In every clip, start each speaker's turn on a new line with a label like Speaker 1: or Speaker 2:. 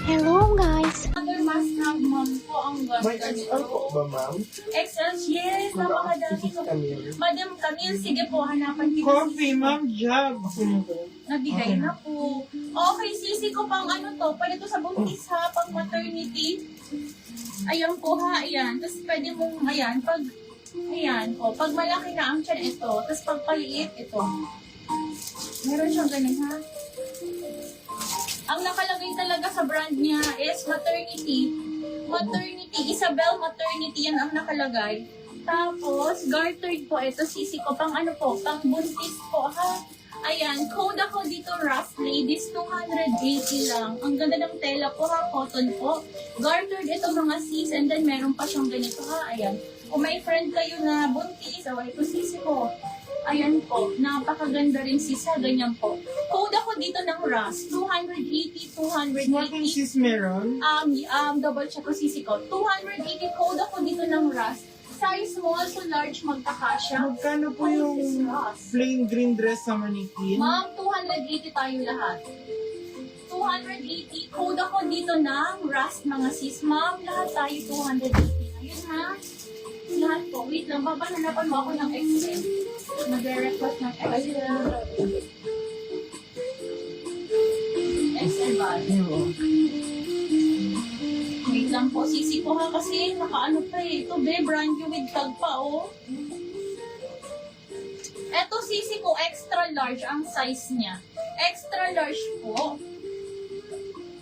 Speaker 1: Hello guys!
Speaker 2: Other must have ma'am po ang
Speaker 3: May
Speaker 2: ganda
Speaker 3: XL po ba, ma'am?
Speaker 2: XL, yes, napakadami ko. Madam Camille, sige po, hanapan kita.
Speaker 4: Coffee, ma'am, jug.
Speaker 2: Nabigay na po. Okay, sisi ko pang ano to, pwede to sa buntis ha, pang maternity. Ayan po ha, ayan. Tapos pwede mong, ayan, pag malaki na ang tiyan ito, tapos pag paliit ito. Meron siyang ganun ha. Ang nakalagay talaga sa brand niya is maternity. Maternity, Isabel Maternity, yan ang nakalagay. Tapos, gartered po, ito sisi ko, pang ano po, pang buntis po ha. Ayan, code ako dito roughly, this 280 lang. Ang ganda ng tela po ha, cotton po. Gartered ito mga sis, and then meron pa siyang ganito ha, ayan. Kung may friend kayo na buntis, ito sisi ko. Ayan po, napakaganda rin sis ha, ganyan po. Code ako dito ng RAS, 280, 280.
Speaker 4: Smoking sis meron?
Speaker 2: Double check ko sisi ko. 280 code ako dito ng RAS. Size small to large magkakasya.
Speaker 4: Magkano po yung plain green dress sa mannequin?
Speaker 2: Ma'am, 280 tayo lahat. 280. Code ako dito ng RAS mga sis. Ma'am, lahat tayo 280. Ayun ha. Lahat po. Wait lang, babananapan mo ako ng XL. Nag-request ng XL. XL ba? Wait lang po, sisi ko ha kasi nakaano pa eh. Ito be, brand new with tag pa oh. Ito sisi ko, extra large ang size niya. Extra large po.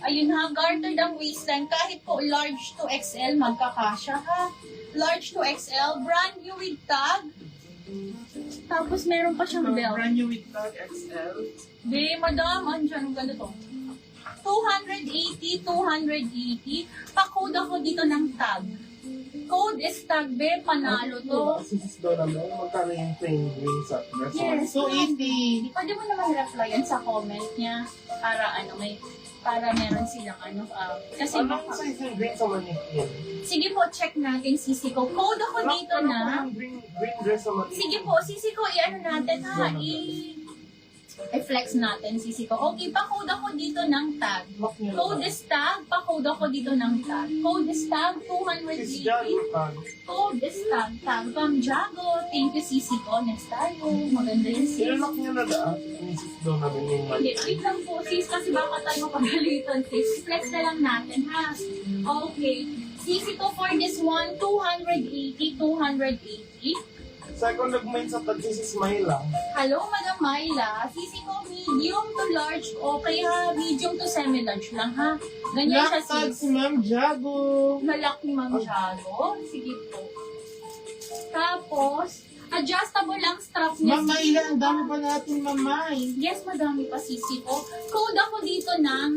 Speaker 2: Ayun ha, gartered ang waistline. Kahit po large to XL, magkakasya ha. Large to XL, brand new with tag. Tapos meron pa siyang belt.
Speaker 4: Brand new with tag XL.
Speaker 2: Be, madam, andyan, ganda to. 280, 280. Pa-code ako dito ng tag. Code is tag, be, panalo to.
Speaker 3: Sis daw naman, magkano yung plain green sa dress?
Speaker 2: Yes.
Speaker 4: So, 80.
Speaker 2: Pwede mo naman reply yan sa comment niya para ano, para meron silang ano, kasi
Speaker 3: Anong size yung green sa mannequin?
Speaker 2: sige po, check natin sisi ko. Code ako dito na.
Speaker 3: Anong green dress sa mannequin?
Speaker 2: Sige po, sisi ko, i-ano natin ha, i-flex natin, sisi ko. Okay, pa-code ako dito ng tag. Code is tag, pa-code ako dito ng tag. Code is tag,
Speaker 3: Sis Jan,
Speaker 2: 280.
Speaker 3: magkano?
Speaker 2: Code is tag, tag from Jago. Thank you, sisi ko. Next tayo. Maganda yun, sis.
Speaker 3: Ilalak niya na daan. Sis daw namin yung
Speaker 2: Hindi,
Speaker 3: mannequin.
Speaker 2: wait lang po, sis, kasi baka tayo pagalitan, sis. Flex na lang natin, ha? Okay. Sisi ko for this one, 280, 280.
Speaker 3: Second nag-mind sa tag, sis Myla.
Speaker 2: Hello, Madam Myla. Sisi ko medium to large, okay ha? Medium to semi-large lang, ha? Ganyan siya,
Speaker 4: Black tag
Speaker 2: sis.
Speaker 4: si Ma'am Jago.
Speaker 2: Malaki, Ma'am Jalo. Sige po. Tapos, adjustable lang strap niya.
Speaker 4: Ma'am Mayla, ang dami pa natin, mamay.
Speaker 2: Yes, madami pa sisi ko. Code ako dito ng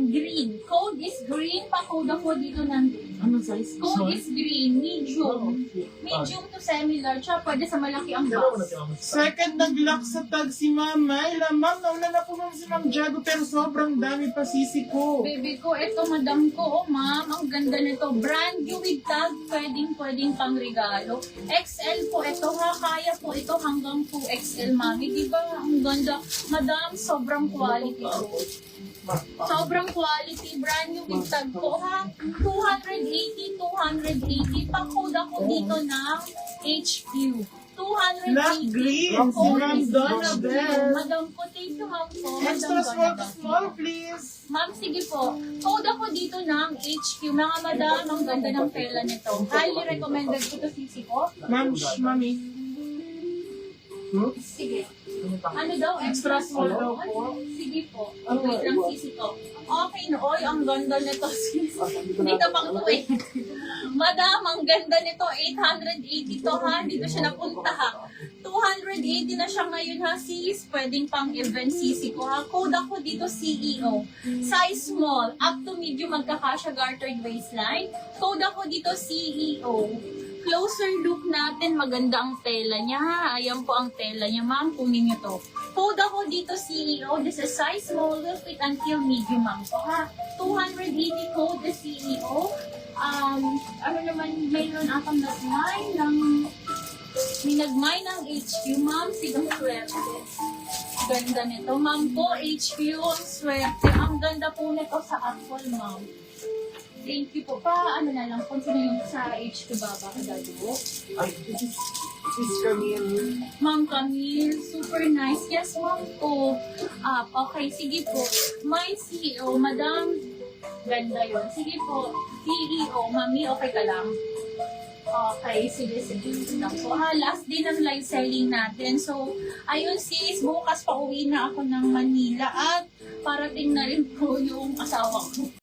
Speaker 2: green. Code is green. Pa-code ako dito ng green.
Speaker 4: Anong size?
Speaker 2: Code is green. Medium. Medium to semi-large. Siya, pwede sa malaki ang box.
Speaker 4: Second nag-lock sa tag si Ma'am Mayla. Ma'am, nauna na po ma'am si Ma'am Jago pero sobrang dami pa sisi ko.
Speaker 2: Baby ko, ito madam ko. Oh, ma'am, ang ganda nito. Brand new with tag. Pwedeng pang regalo. XL po ito ha. Kaya po ito hanggang 2XL, mami. Diba? Ang ganda. Madam, sobrang quality po. Sobrang quality, brand new with tag po ha. 280, 280. Pa-code ako dito ng HQ. 280.
Speaker 4: Black green, si
Speaker 2: Code
Speaker 4: Ma'am
Speaker 2: is
Speaker 4: Donna
Speaker 2: green.
Speaker 4: Bell.
Speaker 2: Madam ko, thank you ma'am po.
Speaker 4: Extra
Speaker 2: Madam
Speaker 4: small to
Speaker 2: Donna
Speaker 4: small,
Speaker 2: Bell.
Speaker 4: please.
Speaker 2: Ma'am, sige po. Code ako dito ng HQ. Mga madam, ang ganda ng tela nito. Highly recommended ko to sisi ko.
Speaker 4: Ma'am, mami.
Speaker 2: Sige. Ano daw?
Speaker 4: Extra small daw
Speaker 2: Ano?
Speaker 4: po.
Speaker 2: Sige po. Wait lang, sisi ko. Okay na. Oy, ang ganda nito, sis. Dito pang 280. Madam, ang ganda nito. 880 to ha. Dito siya napunta ha. 280 na siya ngayon ha, sis. Pwedeng pang event sisi ko ha. Code ako dito CEO. Size small. Up to medium magkakasya gartered waistline. Code ako dito CEO. Closer look natin, maganda ang tela niya ha. Ayan po ang tela niya, ma'am. Kunin niyo to. Code ako dito CEO. This is size small, will fit until medium, ma'am po ha. 280 code the CEO. Ano naman, mayroon atang nagmay ng HQ, ma'am. Sigang swerte. ganda nito. Ma'am po, HQ, ang swerte. Ang ganda po nito sa Apple, ma'am. Thank you po. Ano na lang, kung sino yung sa HQ Baba Kadalo.
Speaker 3: Ay, this is Camille.
Speaker 2: Ma'am Camille, super nice. Yes, ma'am po. Okay, sige po. My CEO, Madam, ganda yun. Sige po. CEO, Mami, okay ka lang? Okay, sige. Lang po. Last day ng live selling natin. So, ayun sis, bukas pa uwi na ako ng Manila at parating na rin po yung asawa ko.